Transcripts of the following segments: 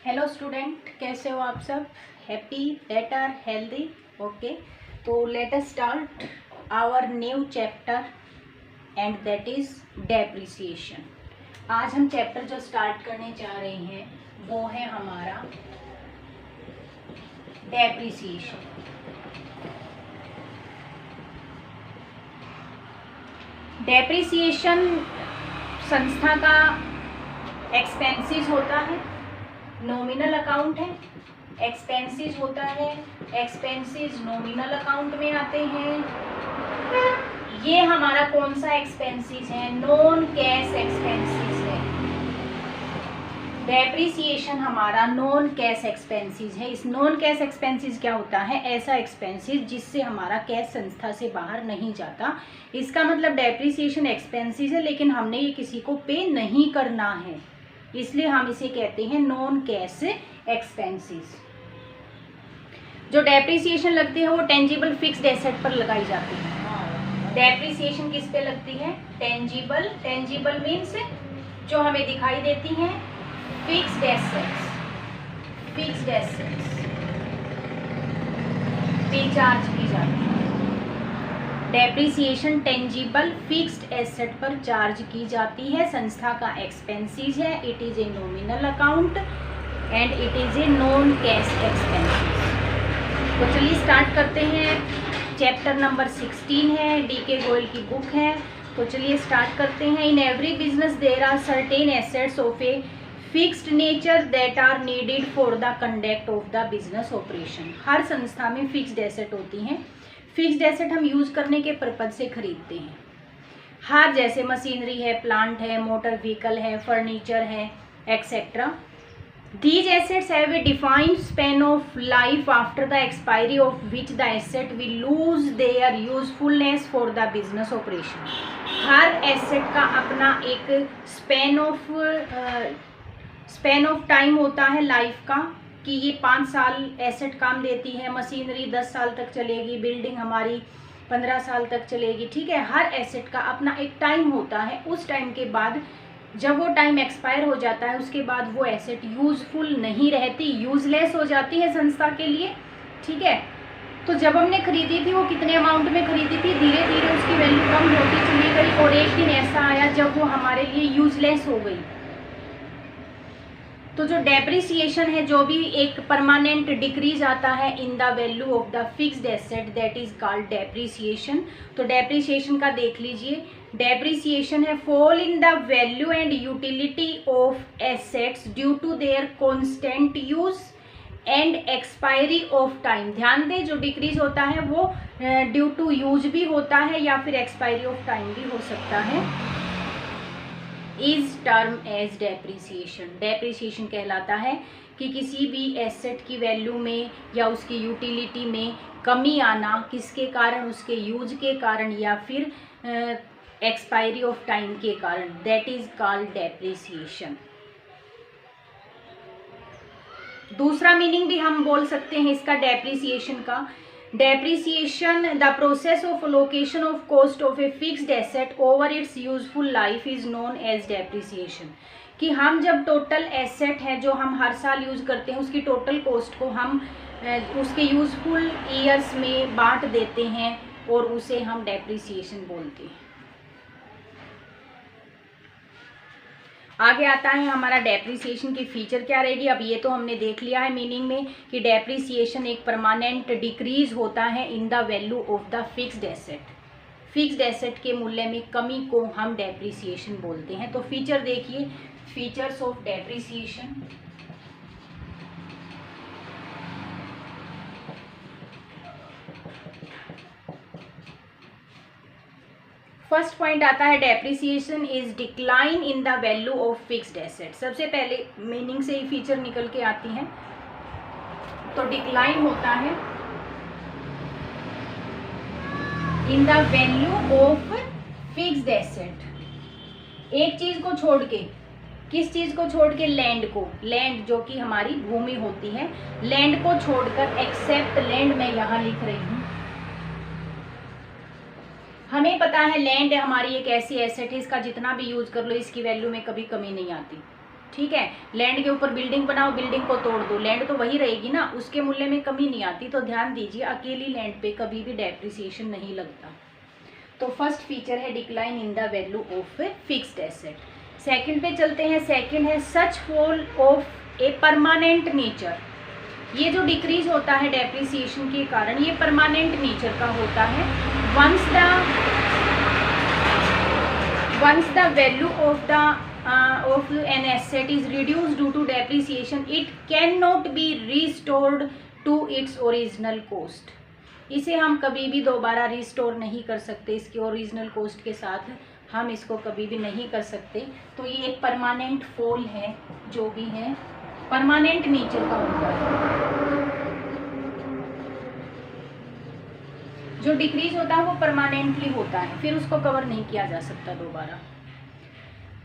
Hello student, कैसे हो आप सब? Happy, better, healthy? ओके, तो let us start our new chapter and that is depreciation. आज हम चैप्टर जो स्टार्ट करने जा रहे हैं वो है हमारा डेप्रिसिएशन। डेप्रिसिएशन संस्था का एक्सपेंसेस होता है, नॉमिनल अकाउंट है। एक्सपेंसेस होता है, एक्सपेंसेस नॉमिनल अकाउंट में आते हैं। ये हमारा कौन सा एक्सपेंसेस है? नॉन कैश एक्सपेंसेस है। डेप्रिसिएशन हमारा नॉन कैश एक्सपेंसेस है। इस नॉन कैश एक्सपेंसेस क्या होता है? ऐसा एक्सपेंसेस जिससे हमारा कैश संस्था से बाहर नहीं जाता। इसका मतलब डेप्रिसिएशन एक्सपेंसेस है लेकिन हमने ये किसी को पे नहीं करना है, इसलिए हम इसे कहते हैं नॉन कैश एक्सपेंसेस। जो डेप्रिसिएशन लगती है वो टेंजिबल फिक्स्ड एसेट पर लगाई जाती है। डेप्रिसिएशन किस पे लगती है? टेंजिबल। टेंजिबल मीन्स जो हमें दिखाई देती हैं। फिक्स्ड एसेट्स, फिक्स्ड एसेट्स पे चार्ज की जाती है। डेप्रिसिएशन टेंजिबल फिक्स्ड एसेट पर चार्ज की जाती है। संस्था का एक्सपेंसेस है। It is a nominal account and it is a non cash expenses. तो चलिए स्टार्ट करते हैं। चैप्टर नंबर 16 है, डी.के. गोयल की बुक है। तो चलिए स्टार्ट करते हैं। In every business there are certain assets of a fixed nature that are needed for the conduct of the business operation. हर संस्था में फिक्स्ड एसेट होती हैं। फिक्स्ड एसेट हम यूज करने के पर्पज से खरीदते हैं। हर जैसे मशीनरी है, प्लांट है, मोटर व्हीकल है, फर्नीचर है, etcetera. These assets have a defined span of life after the expiry of which the asset will lose their usefulness for the business operation. Her asset का अपना एक span of time होता है life का, कि ये 5 साल एसेट काम देती है, मशीनरी 10 साल तक चलेगी, बिल्डिंग हमारी 15 साल तक चलेगी। ठीक है, हर एसेट का अपना एक टाइम होता है। उस टाइम के बाद जब वो टाइम एक्सपायर हो जाता है उसके बाद वो एसेट यूजफुल नहीं रहती, यूजलेस हो जाती है संस्था के लिए। ठीक है, तो जब हमने खरीदी थी वो कितने अमाउंट में खरीदी थी, धीरे धीरे उसकी वैल्यू कम होती चली गई और एक दिन ऐसा आया जब वो हमारे लिए यूजलेस हो गई। तो जो डेप्रिसिएशन है, जो भी एक परमानेंट डिक्रीज आता है in the value of the fixed asset, that is called depreciation. तो डेप्रिसिएशन का देख लीजिए। डेप्रिसिएशन है fall in the value and utility of assets due to their constant use and expiry of time. ध्यान दें, जो डिक्रीज होता है वो ड्यू टू यूज भी होता है या फिर एक्सपायरी ऑफ टाइम भी हो सकता है। Is term as depreciation. Depreciation कहलाता है कि किसी भी एसेट की वैल्यू में या उसकी यूटिलिटी में कमी आना, किसके कारण? उसके यूज के कारण या फिर एक्सपायरी ऑफ टाइम के कारण। That is called depreciation. दूसरा मीनिंग भी हम बोल सकते हैं इसका डेप्रिसिएशन का। Depreciation the process of location of cost of a fixed asset over its useful life is known as depreciation. कि हम जब टोटल एसेट है जो हम हर साल यूज करते हैं उसकी टोटल कॉस्ट को हम उसके यूजफुल ईयर्स में बांट देते हैं और उसे हम डेप्रिसिएशन बोलते हैं। आगे आता है हमारा डेप्रिसिएशन की फीचर क्या रहेगी। अब ये तो हमने देख लिया है मीनिंग में कि डेप्रिसिएशन एक परमानेंट डिक्रीज होता है in the value of the fixed asset. Fixed asset के मूल्य में कमी को हम डेप्रिसिएशन बोलते हैं। तो फीचर देखिए, features of depreciation. First point आता है depreciation is decline in the value of fixed asset. सबसे पहले मीनिंग से ही फीचर निकल के आती हैं। तो डिक्लाइन होता है in the value of fixed asset. एक चीज को छोड़ के, किस चीज को छोड़ के? लैंड को। लैंड जो कि हमारी भूमि होती है, लैंड को छोड़कर, एक्सेप्ट लैंड मैं यहाँ लिख रही हूँ। हमें पता है लैंड हमारी एक ऐसी एसेट है, इसका जितना भी यूज कर लो इसकी वैल्यू में कभी कमी नहीं आती। ठीक है, लैंड के ऊपर बिल्डिंग बनाओ, बिल्डिंग को तोड़ दो, लैंड तो वही रहेगी ना, उसके मूल्य में कमी नहीं आती। तो ध्यान दीजिए, अकेली लैंड पे कभी भी डेप्रिसिएशन नहीं लगता। तो फर्स्ट फीचर है decline in the value of fixed asset. Second पे चलते हैं। सेकंड है such fall of a permanent nature. ये जो डिक्रीज होता है डेप्रिसिएशन के कारण, ये परमानेंट नेचर का होता है। Once the value of an asset is reduced due to depreciation, it cannot be restored to its original cost. इसे हम कभी भी दोबारा रिस्टोर नहीं कर सकते, इसके ओरिजिनल कॉस्ट के साथ हम इसको कभी भी नहीं कर सकते। तो ये एक परमानेंट फॉल है, जो भी है परमानेंट नेचर का होता है। जो डिक्रीज होता है वो परमानेंटली होता है, फिर उसको कवर नहीं किया जा सकता दोबारा।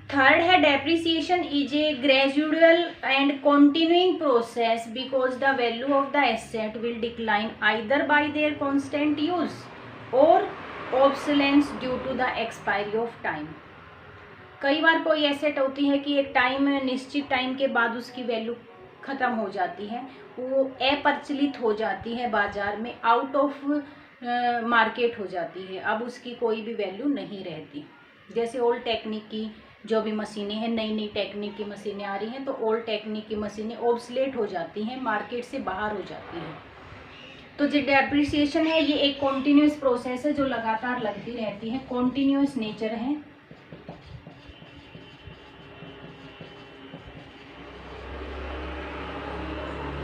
थर्ड है depreciation is a gradual and continuing process because the value of the asset will decline either by their constant use और obsolescence due to the expiry of time. कई बार कोई एसेट होती है कि एक टाइम, निश्चित टाइम के बाद उसकी वैल्यू खत्म हो जाती है, वो अप्रचलित हो जाती है बाजार में, आउट ऑफ मार्केट हो जाती है, अब उसकी कोई भी वैल्यू नहीं रहती। जैसे ओल्ड टेक्निक की जो भी मशीनें हैं, नई नई टेक्निक की मशीनें आ रही हैं, तो ओल्ड टेक्निक की मशीनें ऑब्सलेट हो जाती हैं, मार्केट से बाहर हो जाती हैं। तो जो डेप्रिसिएशन है ये एक कॉन्टिन्यूस प्रोसेस है जो लगातार लगती रहती है, कॉन्टिन्यूस नेचर है।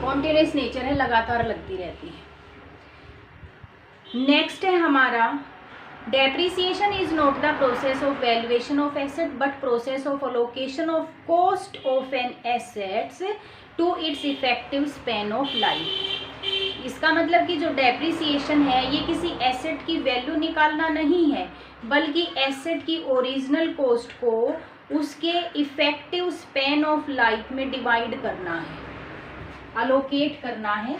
कॉन्टिन्यूस नेचर है, लगातार लगती रहती है। नेक्स्ट है हमारा depreciation is not the process of valuation of asset but process of allocation of cost of an assets to its effective span of life। इसका मतलब कि जो डेप्रिसिएशन है ये किसी एसेट की वैल्यू निकालना नहीं है, बल्कि एसेट की ओरिजिनल कॉस्ट को उसके इफेक्टिव स्पैन ऑफ लाइफ में डिवाइड करना है, अलोकेट करना है।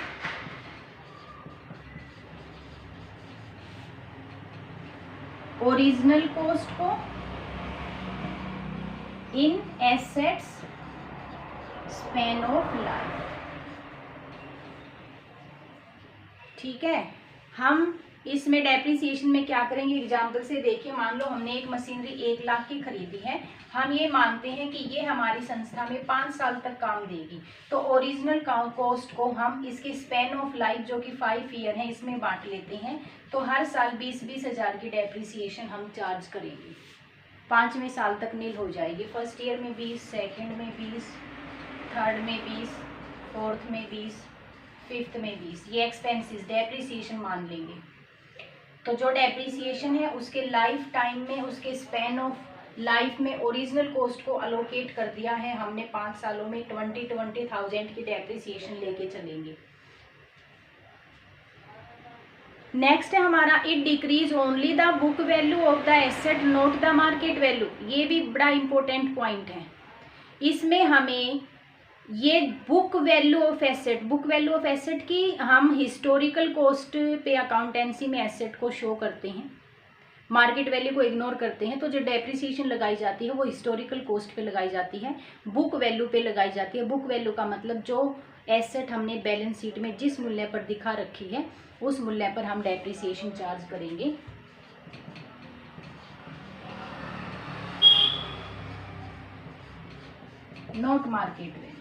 ओरिजिनल कॉस्ट को इन एसेट्स स्पैन ऑफ लाइफ। ठीक है, हम इसमें डेप्रिसिएशन में क्या करेंगे, एग्जाम्पल से देखिए। मान लो हमने एक मशीनरी 1 लाख की खरीदी है, हम ये मानते हैं कि ये हमारी संस्था में 5 साल तक काम देगी, तो ओरिजिनल कॉस्ट को हम इसके स्पैन ऑफ लाइफ जो कि 5 ईयर है इसमें बांट लेते हैं। तो हर साल 20-20 हज़ार की डेप्रिसिएशन हम चार्ज करेंगे, 5वें साल तक नील हो जाएगी। फर्स्ट ईयर में 20, सेकेंड में 20, थर्ड में 20, फोर्थ में 20, फिफ्थ में 20, ये एक्सपेंसेस डेप्रिसिएशन मान लेंगे। तो जो डेप्रिसिएशन है उसके लाइफ टाइम में, उसके स्पैन ऑफ लाइफ में ओरिजिनल कॉस्ट को अलोकेट कर दिया है हमने 5 सालों में, 20,000 की डेप्रिसिएशन लेके चलेंगे। नेक्स्ट है हमारा it decrease only the book value of the asset not the market value. ये भी बड़ा इंपॉर्टेंट पॉइंट है। इसमें हमें ये बुक वैल्यू ऑफ एसेट की हम हिस्टोरिकल कॉस्ट पे अकाउंटेंसी में एसेट को शो करते हैं, मार्केट वैल्यू को इग्नोर करते हैं। तो जो डेप्रिसिएशन लगाई जाती है वो हिस्टोरिकल कॉस्ट पे लगाई जाती है, बुक वैल्यू पे लगाई जाती है। बुक वैल्यू का मतलब जो एसेट हमने बैलेंस शीट में जिस मूल्य पर दिखा रखी है उस मूल्य पर हम डेप्रिसिएशन चार्ज करेंगे। Not market value.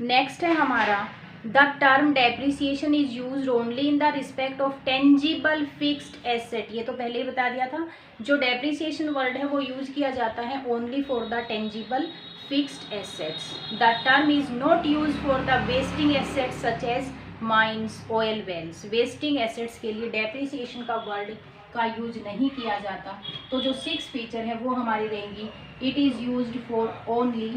नेक्स्ट है हमारा the term depreciation is used only in the respect of tangible fixed asset. ये तो पहले ही बता दिया था, जो डेप्रिसिएशन वर्ड है वो यूज किया जाता है only for the tangible fixed assets. The term is not use for the wasting assets such as mines, oil wells. Wasting assets के लिए डेप्रिसिएशन का वर्ड का यूज नहीं किया जाता। तो जो 6 फीचर है वो हमारी रहेंगी, it is used for only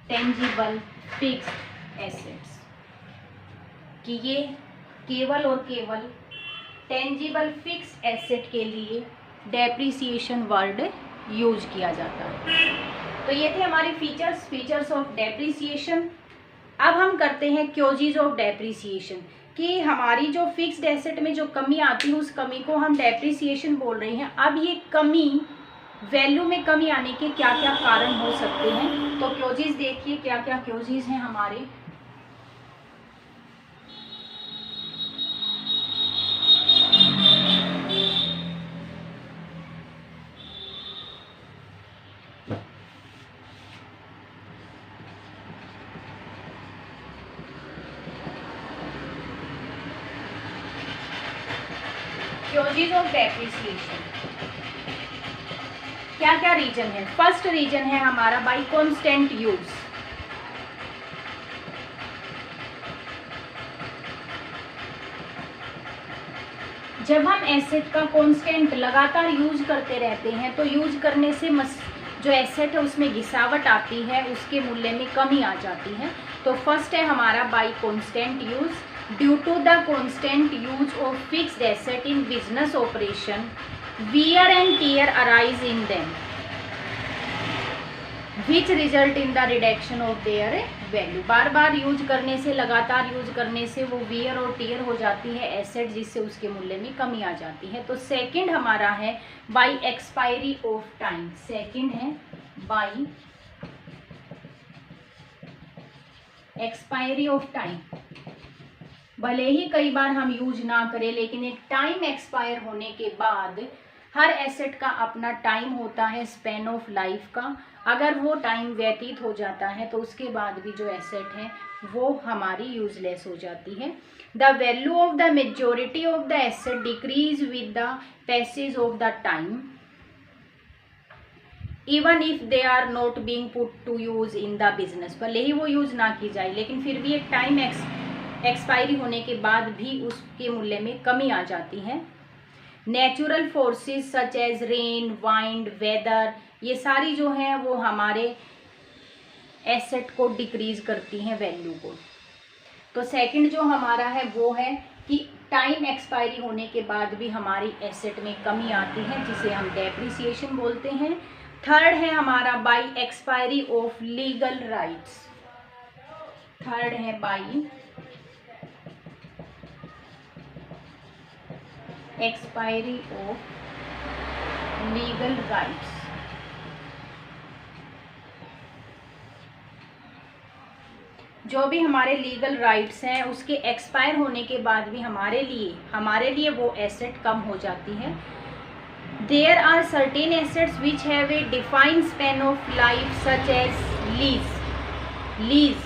tangible fixed assets, कि ये केवल और केवल टेंजिबल फिक्स्ड एसेट के लिए डेप्रिसिएशन वर्ड यूज किया जाता है। तो ये थे हमारे फीचर्स ऑफ डेप्रिसिएशन। अब हम करते हैं क्योजेज ऑफ डेप्रिसिएशन। कि हमारी जो फिक्स्ड एसेट में जो कमी आती है उस कमी को हम डेप्रिसिएशन बोल रहे हैं। अब ये कमी, वैल्यू में कमी आने के क्या क्या कारण हो सकते हैं, तो क्योजीज देखिए क्या क्या क्योजीज हैं हमारे। क्योजीज ऑफ डेप्रिसिएशन क्या क्या रीजन है। फर्स्ट रीजन है हमारा बाय कांस्टेंट यूज। जब हम एसेट का कांस्टेंट लगातार यूज करते रहते हैं तो यूज करने से जो एसेट है उसमें घिसावट आती है, उसके मूल्य में कमी आ जाती है। तो फर्स्ट है हमारा by constant use. Due to the constant use of fixed asset in business operation, wear and tear arise in them, which result in the reduction of their value। Bar bar use करने से, लगातार use करने से वो wear और tier हो जाती है एसेट, जिससे उसके मूल्य में कमी आ जाती है। तो सेकंड हमारा है by expiry of time. Second है बाय एक्सपायरी ऑफ टाइम। भले ही कई बार हम यूज ना करें, लेकिन एक टाइम एक्सपायर होने के बाद हर एसेट का अपना टाइम होता है, स्पेन ऑफ लाइफ का। अगर वो टाइम व्यतीत हो जाता है तो उसके बाद भी जो एसेट है वो हमारी यूजलेस हो जाती है। The value of the majority of the asset decrease with the passage of the time, even if they are not being put to use in the business. भले ही वो यूज ना की जाए, लेकिन फिर भी एक टाइम एक्सपायरी होने के बाद भी उसके मूल्य में कमी आ जाती है। Natural forces such as rain, wind, weather, ये सारी जो हैं वो हमारे एसेट को डिक्रीज करती हैं, वैल्यू को। तो सेकंड जो हमारा है वो है कि टाइम एक्सपायरी होने के बाद भी हमारी एसेट में कमी आती है, जिसे हम डेप्रिसिएशन बोलते हैं। थर्ड है हमारा by expiry of legal rights. Third है by expiry of legal rights. जो भी हमारे लीगल राइट्स हैं उसके एक्सपायर होने के बाद भी हमारे लिए वो एसेट कम हो जाती है। There are certain assets which have a defined span of life such as lease.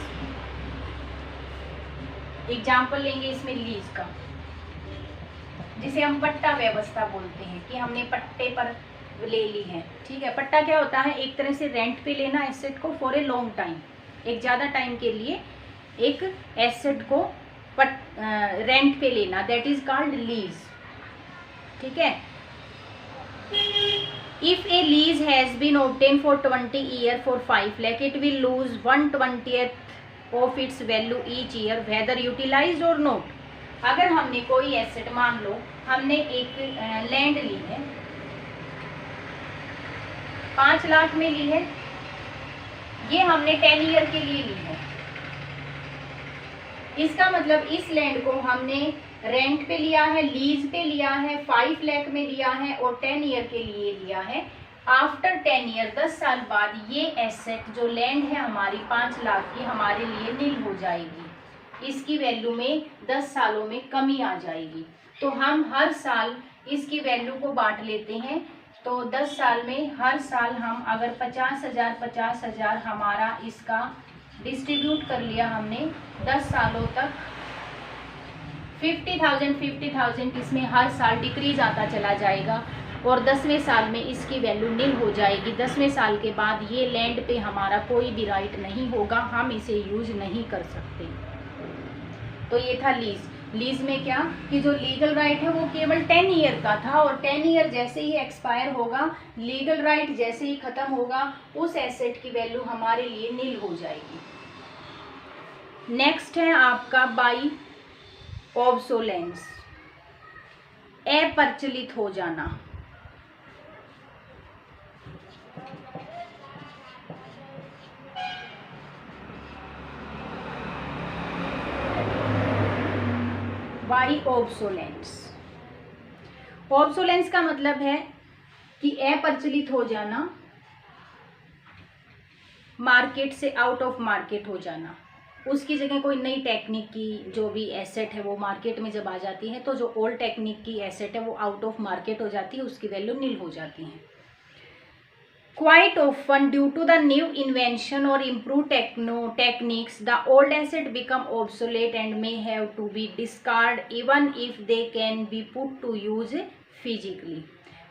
Example लेंगे इसमें लीज का, जिसे हम पट्टा व्यवस्था बोलते हैं कि हमने पट्टे पर ले ली है। ठीक है, पट्टा क्या होता है, एक तरह से रेंट पे लेना एसेट को फॉर ए लॉन्ग टाइम, एक ज़्यादा टाइम के लिए एक एसेट को रेंट पे लेना, दैट इज कॉल्ड लीज। ठीक है, if a lease has been obtain for 20 year for 5 lakh, it will lose 1/20 of its value each year whether utilised और नॉट। अगर हमने कोई एसेट, मान लो हमने एक लैंड ली है, 5 लाख में ली है, ये हमने 10 ईयर के लिए ली है। इसका मतलब इस लैंड को हमने रेंट पे लिया है, लीज पे लिया है, 5 लाख में लिया है और 10 ईयर के लिए लिया है। आफ्टर 10 ईयर, 10 साल बाद ये एसेट जो लैंड है हमारी 5 लाख की, हमारे लिए नील हो जाएगी। इसकी वैल्यू में 10 सालों में कमी आ जाएगी। तो हम हर साल इसकी वैल्यू को बांट लेते हैं। तो 10 साल में हर साल हम अगर 50,000 हमारा इसका डिस्ट्रीब्यूट कर लिया हमने 10 सालों तक, 50,000 इसमें हर साल डिक्रीज आता चला जाएगा और 10वें साल में इसकी वैल्यू नील हो जाएगी। 10वें साल के बाद ये लैंड पे हमारा कोई भी राइट नहीं होगा, हम इसे यूज नहीं कर सकते। तो ये था लीज में क्या कि जो लीगल राइट है वो केवल 10 ईयर का था और 10 ईयर जैसे ही एक्सपायर होगा, लीगल राइट जैसे ही खत्म होगा, उस एसेट की वैल्यू हमारे लिए नील हो जाएगी। नेक्स्ट है आपका बाय ऑब्सोलेंस, अप्रचलित हो जाना। By obsolescence. ऑब्सोलेंस का मतलब है कि अप्रचलित हो जाना, मार्केट से आउट ऑफ मार्केट हो जाना। उसकी जगह कोई नई टेक्निक की जो भी एसेट है वो मार्केट में जब आ जाती है तो जो ओल्ड टेक्निक की एसेट है वो आउट ऑफ मार्केट हो जाती है, उसकी वैल्यू नील हो जाती है। Quite often, due to the new invention or improved techniques, the old asset become obsolete and may have to be discarded even if they can be put to use physically.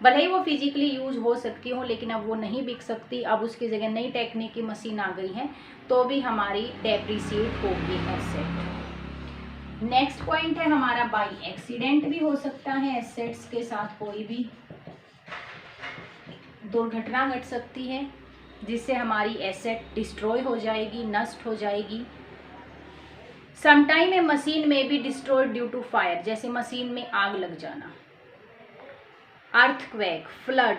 भले ही वो physically use हो सकती हो लेकिन अब वो नहीं बिक सकती, अब उसकी जगह नई टेक्निक की मशीन आ गई है तो भी हमारी डेप्रिसिएट होगी एसेट। नेक्स्ट पॉइंट है हमारा बाई एक्सीडेंट भी हो सकता है, एसेट्स के साथ कोई भी दुर्घटना घट सकती है जिससे हमारी एसेट डिस्ट्रॉय हो जाएगी, नष्ट हो जाएगी। समटाइम ए मशीन में भी डिस्ट्रॉयड ड्यू टू फायर, जैसे मशीन में आग लग जाना, अर्थक्वेक, फ्लड,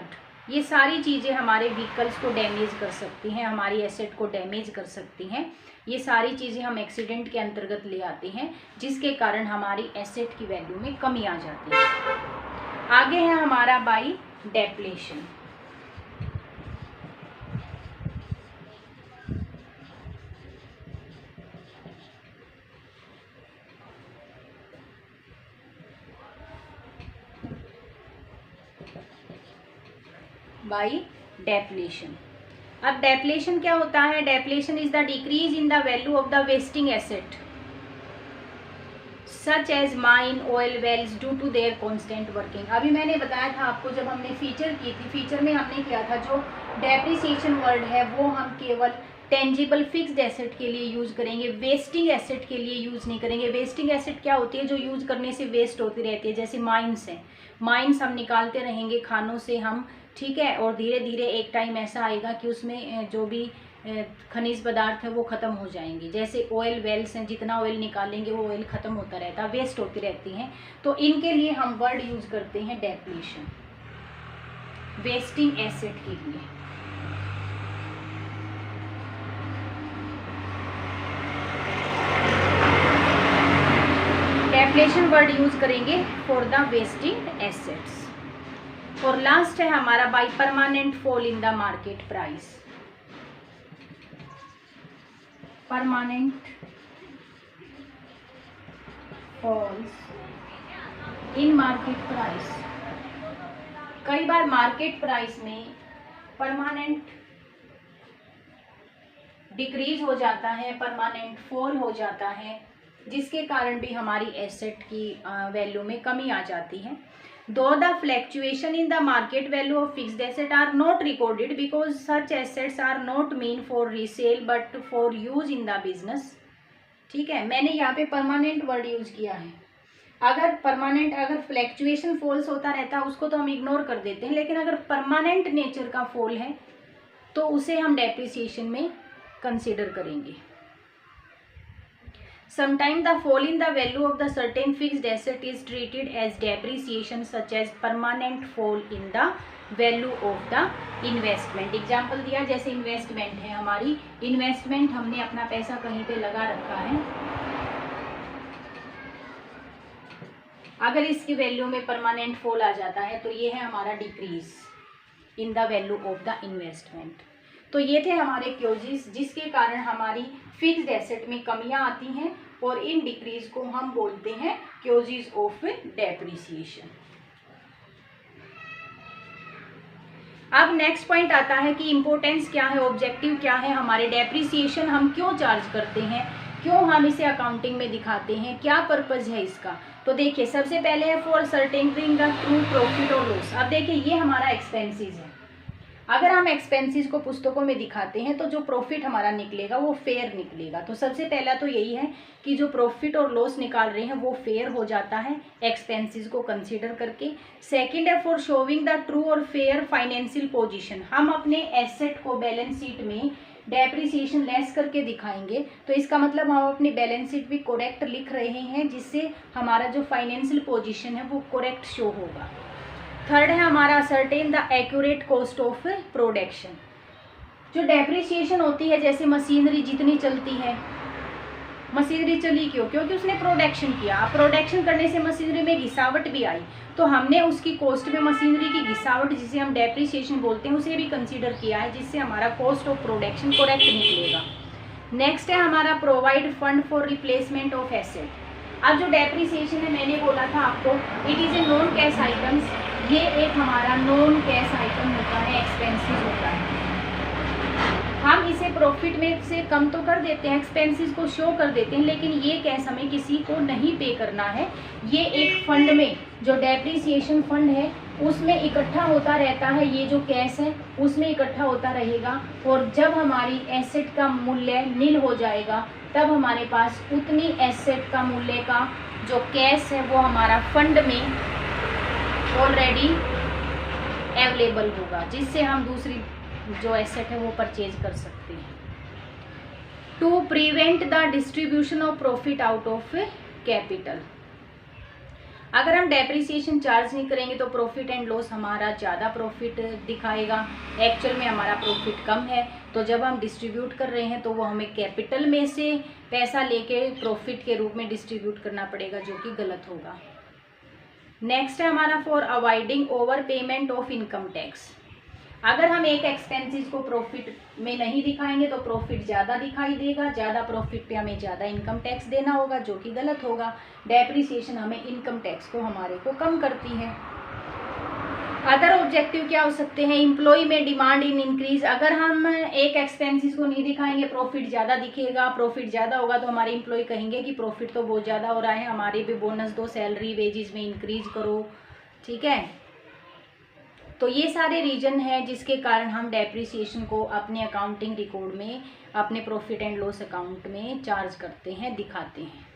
ये सारी चीज़ें हमारे व्हीकल्स को डैमेज कर सकती हैं, हमारी एसेट को डैमेज कर सकती हैं। ये सारी चीज़ें हम एक्सीडेंट के अंतर्गत ले आते हैं जिसके कारण हमारी एसेट की वैल्यू में कमी आ जाती है। आगे है हमारा बाई डेप्लेशन। By depletion. अब डेप्लेशन क्या होता है? Depletion is the decrease in the value of the wasting asset such as mine, oil wells due to their constant working. अभी मैंने बताया था आपको जब हमने फीचर की थी, फीचर में हमने किया था जो डेप्रिसिएशन वर्ड है वो हम केवल टेंजिबल फिक्स्ड एसेट के लिए यूज करेंगे, वेस्टिंग एसेट के लिए यूज नहीं करेंगे। वेस्टिंग एसेट क्या होती है? जो यूज करने से वेस्ट होती रहती है, जैसे माइंस है, माइंस हम निकालते रहेंगे खानों से हम, ठीक है, और धीरे धीरे एक टाइम ऐसा आएगा कि उसमें जो भी खनिज पदार्थ है वो ख़त्म हो जाएंगे। जैसे ऑयल वेल्स हैं, जितना ऑयल निकालेंगे वो ऑयल ख़त्म होता रहता है, वेस्ट होती रहती हैं, तो इनके लिए हम वर्ड यूज करते हैं डेप्लीशन, वेस्टिंग एसेट के लिए। डेप्लेशन वर्ड यूज करेंगे फॉर द वेस्टिंग एसेट्स। और लास्ट है हमारा by permanent fall in the market price. Permanent falls in market price. कई बार मार्केट प्राइस में परमानेंट डिक्रीज हो जाता है, परमानेंट फॉल हो जाता है, जिसके कारण भी हमारी एसेट की वैल्यू में कमी आ जाती है। Though the fluctuation in the market value of fixed asset are not recorded because such assets are not meant for resale but for use in the business। ठीक है, मैंने यहाँ पे परमानेंट वर्ड यूज किया है। अगर परमानेंट, अगर fluctuation false होता रहता है उसको तो हम इग्नोर कर देते हैं, लेकिन अगर परमानेंट नेचर का फॉल है तो उसे हम डेप्रिसिएशन में कंसिडर करेंगे। Sometimes the fall in the value of the certain fixed asset is treated as depreciation, such as permanent fall in the value of the investment। Example दिया, जैसे investment है हमारी, इन्वेस्टमेंट हमने अपना पैसा कहीं पे लगा रखा है, अगर इसकी वैल्यू में परमानेंट फॉल आ जाता है तो ये है हमारा decrease in the value of the investment. तो ये थे हमारे क्योजेस जिसके कारण हमारी फिक्स्ड एसेट में कमियां आती हैं और इन डिक्रीज को हम बोलते हैं क्योजेस ऑफ डेप्रिसिएशन। अब नेक्स्ट पॉइंट आता है कि इम्पोर्टेंस क्या है, ऑब्जेक्टिव क्या है, हमारे डेप्रिसिएशन हम क्यों चार्ज करते हैं, क्यों हम इसे अकाउंटिंग में दिखाते हैं, क्या पर्पज है इसका। तो देखिए, सबसे पहले है फॉर सर्टेनिंग द ट्रू प्रॉफिट और लॉस। अब देखिए, ये हमारा एक्सपेंसेस है। अगर हम एक्सपेंसेस को पुस्तकों में दिखाते हैं तो जो प्रॉफिट हमारा निकलेगा वो फेयर निकलेगा। तो सबसे पहला तो यही है कि जो प्रॉफिट और लॉस निकाल रहे हैं वो फेयर हो जाता है एक्सपेंसेस को कंसीडर करके। सेकंड है फॉर शोविंग द ट्रू और फेयर फाइनेंशियल पोजीशन। हम अपने एसेट को बैलेंस शीट में डेप्रिसिएशन लेस करके दिखाएंगे, तो इसका मतलब हम अपनी बैलेंस शीट भी करेक्ट लिख रहे हैं, जिससे हमारा जो फाइनेंशियल पोजीशन है वो करेक्ट शो होगा। थर्ड है हमारा certain the accurate cost of production. जो डेप्रिसिएशन होती है, जैसे मशीनरी जितनी चलती है मशीनरी चली क्यों? क्योंकि उसने प्रोडक्शन किया। अब प्रोडक्शन करने से मशीनरी में घिसावट भी आई, तो हमने उसकी कॉस्ट में मशीनरी की घिसावट, जिसे हम डेप्रिसिएशन बोलते हैं, उसे भी कंसीडर किया है, जिससे हमारा कॉस्ट ऑफ प्रोडक्शन करेक्ट निकलेगा। नेक्स्ट है हमारा provide fund for replacement of asset. अब जो डेप्रिसिएशन है, मैंने बोला था आपको, it is a non cash items. ये एक हमारा नॉन कैश आइटम होता है, एक्सपेंसिस होता है। हम इसे प्रॉफिट में से कम तो कर देते हैं, एक्सपेंसेस को शो कर देते हैं, लेकिन ये कैश हमें किसी को नहीं पे करना है। ये एक फंड में, जो डेप्रिसिएशन फंड है, उसमें इकट्ठा होता रहता है। ये जो कैश है उसमें इकट्ठा होता रहेगा, और जब हमारी एसेट का मूल्य नील हो जाएगा, तब हमारे पास उतनी एसेट का मूल्य का जो कैश है वो हमारा फंड में ऑलरेडी अवेलेबल होगा, जिससे हम दूसरी जो एसेट है वो परचेज कर सकते हैं। To prevent the distribution of profit out of capital. अगर हम डेप्रिसिएशन चार्ज नहीं करेंगे तो प्रॉफिट एंड लॉस हमारा ज़्यादा प्रॉफिट दिखाएगा, एक्चुअल में हमारा प्रॉफिट कम है। तो जब हम डिस्ट्रीब्यूट कर रहे हैं तो वो हमें कैपिटल में से पैसा लेके प्रॉफिट के रूप में डिस्ट्रीब्यूट करना पड़ेगा, जो कि गलत होगा। नेक्स्ट है हमारा for avoiding over payment of income tax. अगर हम एक एक्सपेंसेस को प्रॉफिट में नहीं दिखाएंगे तो प्रॉफिट ज़्यादा दिखाई देगा, ज़्यादा प्रॉफिट पे हमें ज़्यादा इनकम टैक्स देना होगा, जो कि गलत होगा। डेप्रिसिएशन हमें इनकम टैक्स को हमारे को कम करती है। अदर ऑब्जेक्टिव क्या हो सकते हैं? एम्प्लॉय में डिमांड इन इंक्रीज। अगर हम एक एक्सपेंसेस को नहीं दिखाएंगे, प्रॉफिट ज़्यादा दिखेगा, प्रॉफिट ज़्यादा होगा तो हमारे एम्प्लॉय कहेंगे कि प्रॉफिट तो बहुत ज़्यादा हो रहा है, हमारे भी बोनस दो, सैलरी वेजेस में इंक्रीज करो, ठीक है। तो ये सारे रीजन है जिसके कारण हम डेप्रिसिएशन को अपने अकाउंटिंग रिकॉर्ड में, अपने प्रॉफिट एंड लॉस अकाउंट में चार्ज करते हैं, दिखाते हैं।